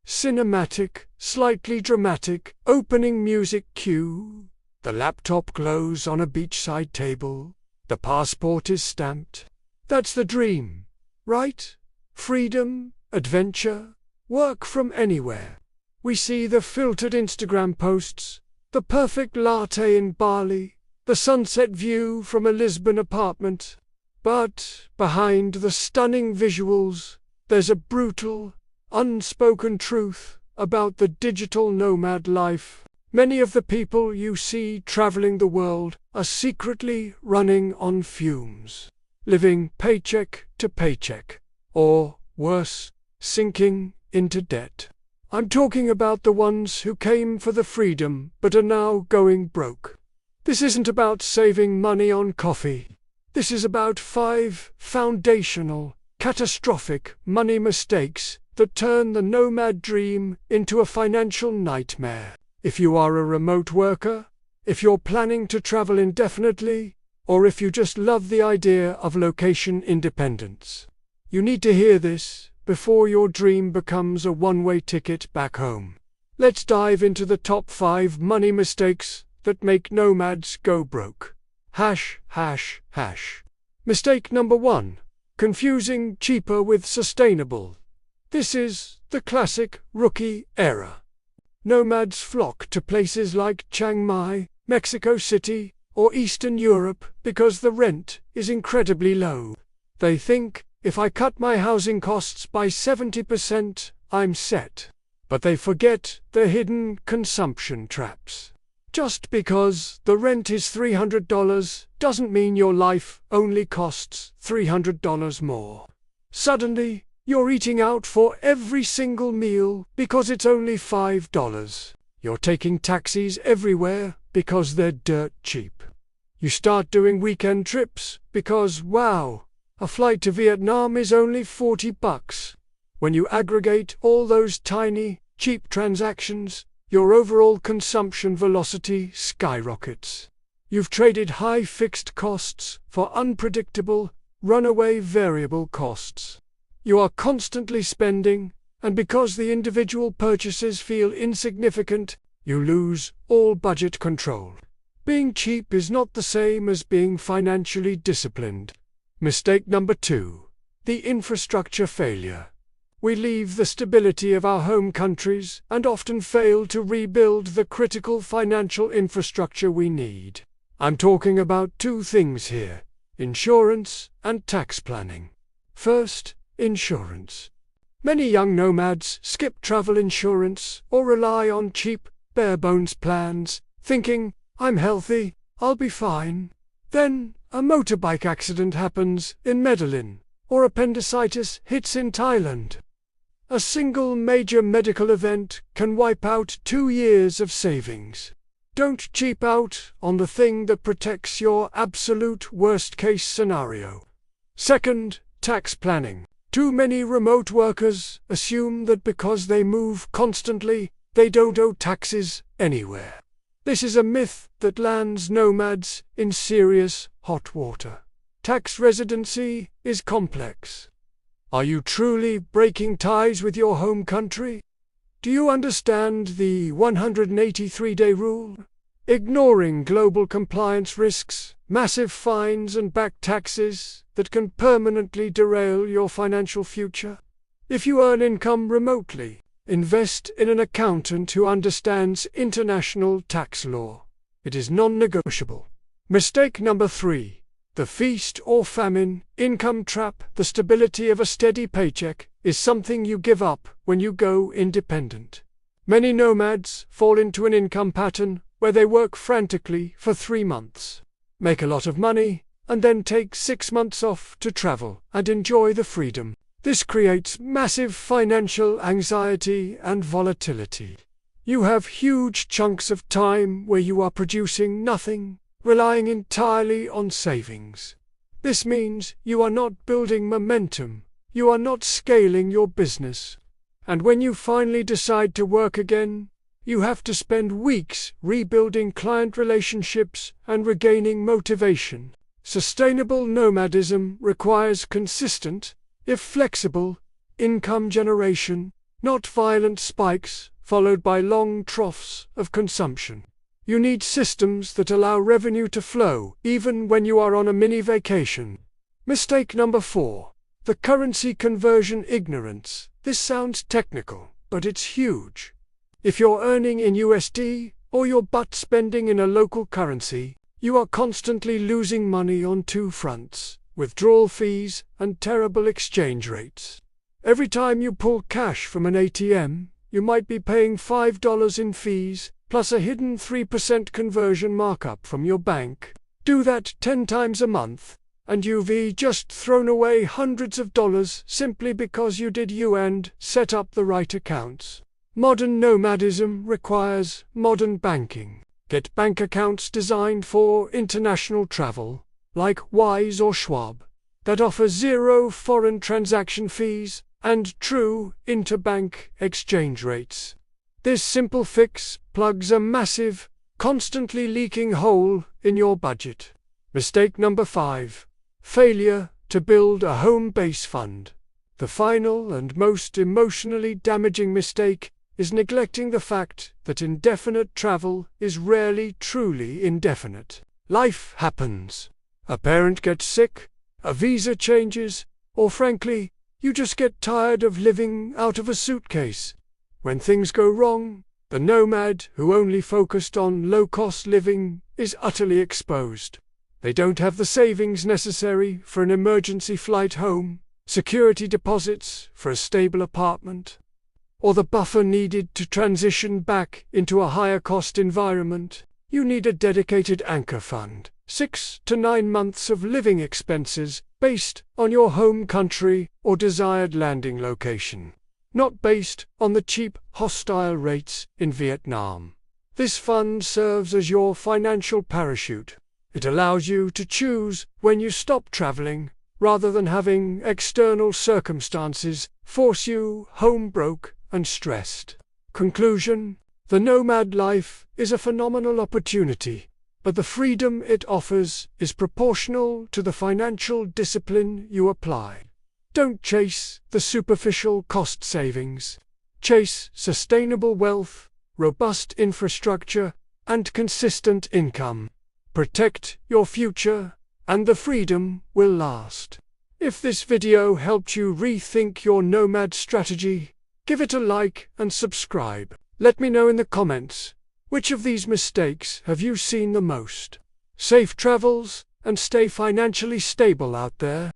Cinematic, slightly dramatic, opening music cue. The laptop glows on a beachside table. The passport is stamped. That's the dream, right? Freedom, adventure, work from anywhere. We see the filtered Instagram posts, the perfect latte in Bali, the sunset view from a Lisbon apartment. But behind the stunning visuals, there's a brutal, unspoken truth about the digital nomad life. Many of the people you see traveling the world are secretly running on fumes, living paycheck to paycheck, or worse, sinking into debt. I'm talking about the ones who came for the freedom but are now going broke. This isn't about saving money on coffee. This is about 5 foundational, catastrophic money mistakes that turn the nomad dream into a financial nightmare. If you are a remote worker, if you're planning to travel indefinitely, or if you just love the idea of location independence, you need to hear this before your dream becomes a one-way ticket back home. Let's dive into the top 5 money mistakes that make nomads go broke. Mistake number 1. Confusing cheaper with sustainable. This is the classic rookie error. Nomads flock to places like Chiang Mai, Mexico City, or Eastern Europe because the rent is incredibly low. They think, if I cut my housing costs by 70%, I'm set. But they forget the hidden consumption traps. Just because the rent is $300 doesn't mean your life only costs $300 more. Suddenly, you're eating out for every single meal because it's only $5. You're taking taxis everywhere because they're dirt cheap. You start doing weekend trips because, wow, a flight to Vietnam is only $40. When you aggregate all those tiny, cheap transactions, your overall consumption velocity skyrockets. You've traded high fixed costs for unpredictable, runaway variable costs. You are constantly spending, and because the individual purchases feel insignificant, you lose all budget control. Being cheap is not the same as being financially disciplined. Mistake number 2. The infrastructure failure. We leave the stability of our home countries and often fail to rebuild the critical financial infrastructure we need. I'm talking about 2 things here: insurance and tax planning. First, insurance. Many young nomads skip travel insurance or rely on cheap, bare-bones plans, thinking, I'm healthy, I'll be fine. Then, a motorbike accident happens in Medellin, or appendicitis hits in Thailand. A single major medical event can wipe out 2 years of savings. Don't cheap out on the thing that protects your absolute worst-case scenario. Second, tax planning. Too many remote workers assume that because they move constantly, they don't owe taxes anywhere. This is a myth that lands nomads in serious hot water. Tax residency is complex. Are you truly breaking ties with your home country? Do you understand the 183-day rule? Ignoring global compliance risks, massive fines and back taxes that can permanently derail your financial future? If you earn income remotely, invest in an accountant who understands international tax law. It is non-negotiable. Mistake number 3. The feast or famine income trap. The stability of a steady paycheck is something you give up when you go independent. Many nomads fall into an income pattern where they work frantically for 3 months, make a lot of money, and then take 6 months off to travel and enjoy the freedom. This creates massive financial anxiety and volatility. You have huge chunks of time where you are producing nothing, relying entirely on savings. This means you are not building momentum, you are not scaling your business. And when you finally decide to work again, you have to spend weeks rebuilding client relationships and regaining motivation. Sustainable nomadism requires consistent, if flexible, income generation, not violent spikes followed by long troughs of consumption. You need systems that allow revenue to flow even when you are on a mini vacation. Mistake number 4. The currency conversion ignorance. This sounds technical, but it's huge. If you're earning in USD or you're but spending in a local currency, you are constantly losing money on two fronts: withdrawal fees and terrible exchange rates. Every time you pull cash from an ATM, you might be paying $5 in fees, plus a hidden 3% conversion markup from your bank. Do that 10 times a month, and you've just thrown away hundreds of dollars simply because you did and set up the right accounts. Modern nomadism requires modern banking. Get bank accounts designed for international travel, like Wise or Schwab, that offer 0 foreign transaction fees and true interbank exchange rates. This simple fix plugs a massive, constantly leaking hole in your budget. Mistake number 5. Failure to build a home base fund. The final and most emotionally damaging mistake is neglecting the fact that indefinite travel is rarely truly indefinite. Life happens. A parent gets sick, a visa changes, or frankly, you just get tired of living out of a suitcase. When things go wrong, the nomad who only focused on low-cost living is utterly exposed. They don't have the savings necessary for an emergency flight home, security deposits for a stable apartment, or the buffer needed to transition back into a higher-cost environment. You need a dedicated anchor fund, 6 to 9 months of living expenses based on your home country or desired landing location, not based on the cheap, hostile rates in Vietnam. This fund serves as your financial parachute. It allows you to choose when you stop traveling, rather than having external circumstances force you home broke and stressed. Conclusion: the nomad life is a phenomenal opportunity, but the freedom it offers is proportional to the financial discipline you apply. Don't chase the superficial cost savings. Chase sustainable wealth, robust infrastructure, and consistent income. Protect your future, and the freedom will last. If this video helped you rethink your nomad strategy, give it a like and subscribe. Let me know in the comments, which of these mistakes have you seen the most? Safe travels, and stay financially stable out there.